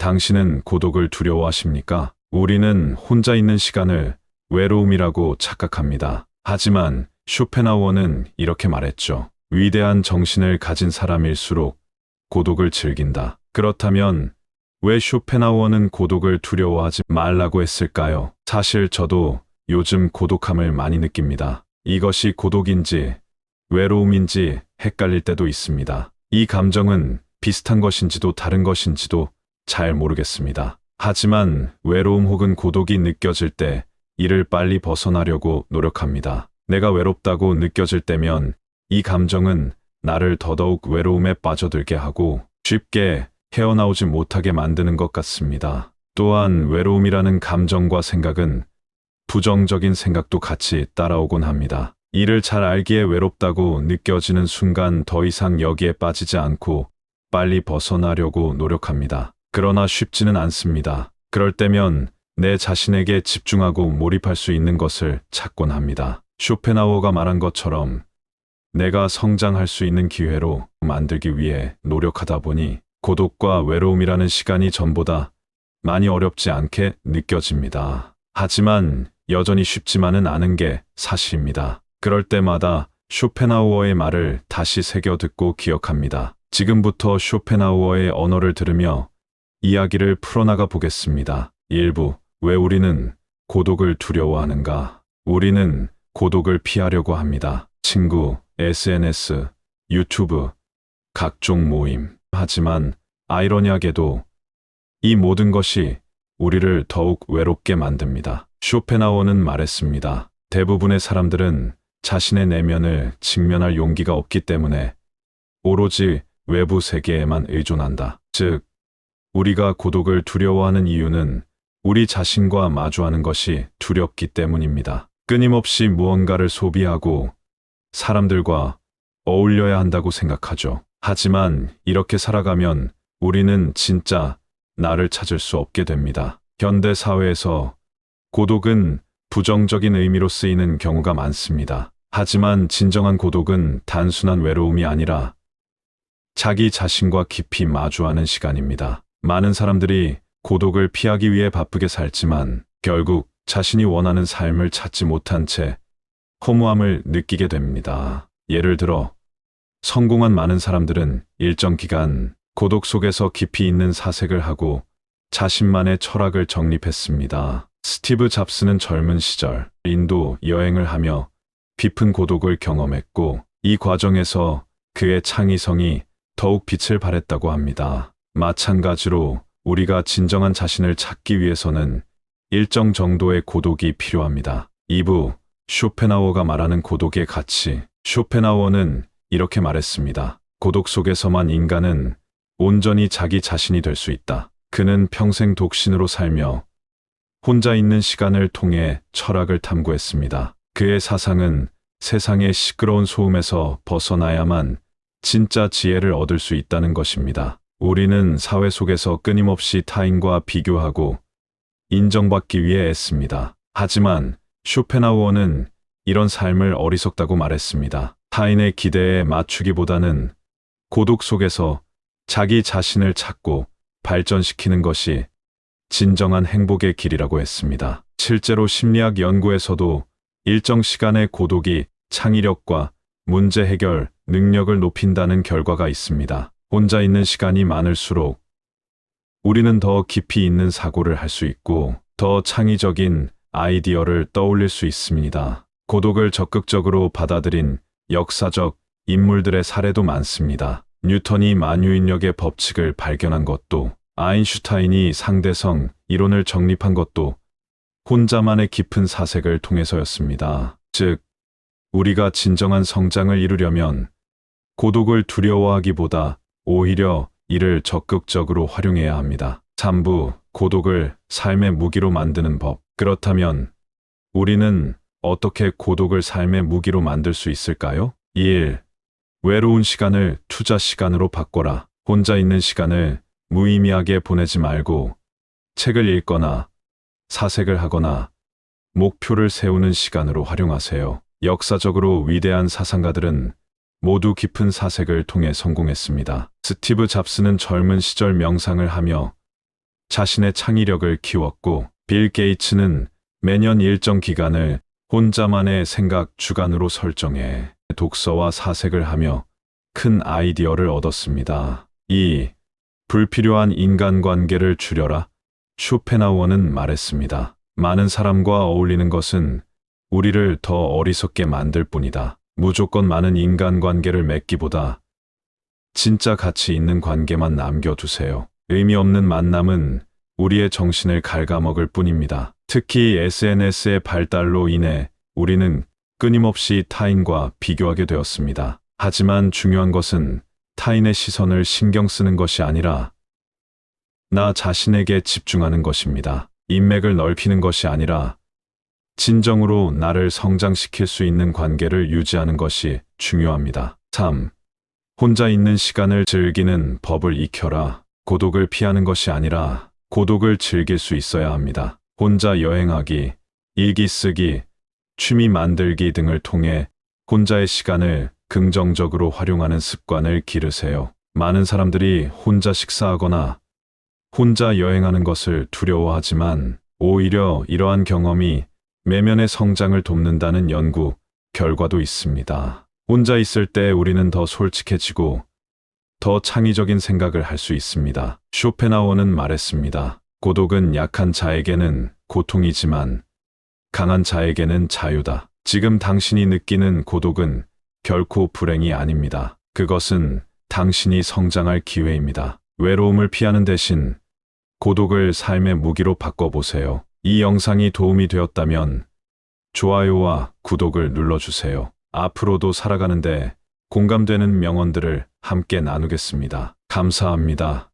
당신은 고독을 두려워하십니까? 우리는 혼자 있는 시간을 외로움이라고 착각합니다. 하지만 쇼펜하우어는 이렇게 말했죠. 위대한 정신을 가진 사람일수록 고독을 즐긴다. 그렇다면 왜 쇼펜하우어는 고독을 두려워하지 말라고 했을까요? 사실 저도 요즘 고독함을 많이 느낍니다. 이것이 고독인지 외로움인지 헷갈릴 때도 있습니다. 이 감정은 비슷한 것인지도 다른 것인지도 잘 모르겠습니다. 하지만 외로움 혹은 고독이 느껴질 때 이를 빨리 벗어나려고 노력합니다. 내가 외롭다고 느껴질 때면 이 감정은 나를 더더욱 외로움에 빠져들게 하고 쉽게 헤어나오지 못하게 만드는 것 같습니다. 또한 외로움이라는 감정과 생각은 부정적인 생각도 같이 따라오곤 합니다. 이를 잘 알기에 외롭다고 느껴지는 순간 더 이상 여기에 빠지지 않고 빨리 벗어나려고 노력합니다. 그러나 쉽지는 않습니다. 그럴 때면 내 자신에게 집중하고 몰입할 수 있는 것을 찾곤 합니다. 쇼펜하우어가 말한 것처럼 내가 성장할 수 있는 기회로 만들기 위해 노력하다 보니 고독과 외로움이라는 시간이 전보다 많이 어렵지 않게 느껴집니다. 하지만 여전히 쉽지만은 않은 게 사실입니다. 그럴 때마다 쇼펜하우어의 말을 다시 새겨 듣고 기억합니다. 지금부터 쇼펜하우어의 언어를 들으며 이야기를 풀어나가 보겠습니다. 1부. 왜 우리는 고독을 두려워하는가? 우리는 고독을 피하려고 합니다. 친구, SNS, 유튜브, 각종 모임. 하지만 아이러니하게도 이 모든 것이 우리를 더욱 외롭게 만듭니다. 쇼펜하우어는 말했습니다. 대부분의 사람들은 자신의 내면을 직면할 용기가 없기 때문에 오로지 외부 세계에만 의존한다. 즉, 우리가 고독을 두려워하는 이유는 우리 자신과 마주하는 것이 두렵기 때문입니다. 끊임없이 무언가를 소비하고 사람들과 어울려야 한다고 생각하죠. 하지만 이렇게 살아가면 우리는 진짜 나를 찾을 수 없게 됩니다. 현대 사회에서 고독은 부정적인 의미로 쓰이는 경우가 많습니다. 하지만 진정한 고독은 단순한 외로움이 아니라 자기 자신과 깊이 마주하는 시간입니다. 많은 사람들이 고독을 피하기 위해 바쁘게 살지만 결국 자신이 원하는 삶을 찾지 못한 채 허무함을 느끼게 됩니다. 예를 들어 성공한 많은 사람들은 일정 기간 고독 속에서 깊이 있는 사색을 하고 자신만의 철학을 정립했습니다. 스티브 잡스는 젊은 시절 인도 여행을 하며 깊은 고독을 경험했고 이 과정에서 그의 창의성이 더욱 빛을 발했다고 합니다. 마찬가지로 우리가 진정한 자신을 찾기 위해서는 일정 정도의 고독이 필요합니다. 2부. 쇼펜하우어가 말하는 고독의 가치. 쇼펜하우어는 이렇게 말했습니다. 고독 속에서만 인간은 온전히 자기 자신이 될 수 있다. 그는 평생 독신으로 살며 혼자 있는 시간을 통해 철학을 탐구했습니다. 그의 사상은 세상의 시끄러운 소음에서 벗어나야만 진짜 지혜를 얻을 수 있다는 것입니다. 우리는 사회 속에서 끊임없이 타인과 비교하고 인정받기 위해 애씁니다. 하지만 쇼펜하우어는 이런 삶을 어리석다고 말했습니다. 타인의 기대에 맞추기보다는 고독 속에서 자기 자신을 찾고 발전시키는 것이 진정한 행복의 길이라고 했습니다. 실제로 심리학 연구에서도 일정 시간의 고독이 창의력과 문제 해결 능력을 높인다는 결과가 있습니다. 혼자 있는 시간이 많을수록 우리는 더 깊이 있는 사고를 할 수 있고 더 창의적인 아이디어를 떠올릴 수 있습니다. 고독을 적극적으로 받아들인 역사적 인물들의 사례도 많습니다. 뉴턴이 만유인력의 법칙을 발견한 것도, 아인슈타인이 상대성 이론을 정립한 것도 혼자만의 깊은 사색을 통해서였습니다. 즉, 우리가 진정한 성장을 이루려면 고독을 두려워하기보다 오히려 이를 적극적으로 활용해야 합니다. 3부. 고독을 삶의 무기로 만드는 법. 그렇다면 우리는 어떻게 고독을 삶의 무기로 만들 수 있을까요? 1. 외로운 시간을 투자 시간으로 바꿔라. 혼자 있는 시간을 무의미하게 보내지 말고 책을 읽거나 사색을 하거나 목표를 세우는 시간으로 활용하세요. 역사적으로 위대한 사상가들은 모두 깊은 사색을 통해 성공했습니다. 스티브 잡스는 젊은 시절 명상을 하며 자신의 창의력을 키웠고, 빌 게이츠는 매년 일정 기간을 혼자만의 생각 주간으로 설정해 독서와 사색을 하며 큰 아이디어를 얻었습니다. 이 불필요한 인간관계를 줄여라. 쇼펜하우어는 말했습니다. 많은 사람과 어울리는 것은 우리를 더 어리석게 만들 뿐이다. 무조건 많은 인간관계를 맺기보다 진짜 가치 있는 관계만 남겨두세요. 의미 없는 만남은 우리의 정신을 갉아먹을 뿐입니다. 특히 SNS의 발달로 인해 우리는 끊임없이 타인과 비교하게 되었습니다. 하지만 중요한 것은 타인의 시선을 신경 쓰는 것이 아니라 나 자신에게 집중하는 것입니다. 인맥을 넓히는 것이 아니라 진정으로 나를 성장시킬 수 있는 관계를 유지하는 것이 중요합니다. 3. 혼자 있는 시간을 즐기는 법을 익혀라. 고독을 피하는 것이 아니라 고독을 즐길 수 있어야 합니다. 혼자 여행하기, 일기 쓰기, 취미 만들기 등을 통해 혼자의 시간을 긍정적으로 활용하는 습관을 기르세요. 많은 사람들이 혼자 식사하거나 혼자 여행하는 것을 두려워하지만 오히려 이러한 경험이 내면의 성장을 돕는다는 연구 결과도 있습니다. 혼자 있을 때 우리는 더 솔직해지고 더 창의적인 생각을 할 수 있습니다. 쇼펜하우어는 말했습니다. 고독은 약한 자에게는 고통이지만 강한 자에게는 자유다. 지금 당신이 느끼는 고독은 결코 불행이 아닙니다. 그것은 당신이 성장할 기회입니다. 외로움을 피하는 대신 고독을 삶의 무기로 바꿔보세요. 이 영상이 도움이 되었다면 좋아요와 구독을 눌러주세요. 앞으로도 살아가는데 공감되는 명언들을 함께 나누겠습니다. 감사합니다.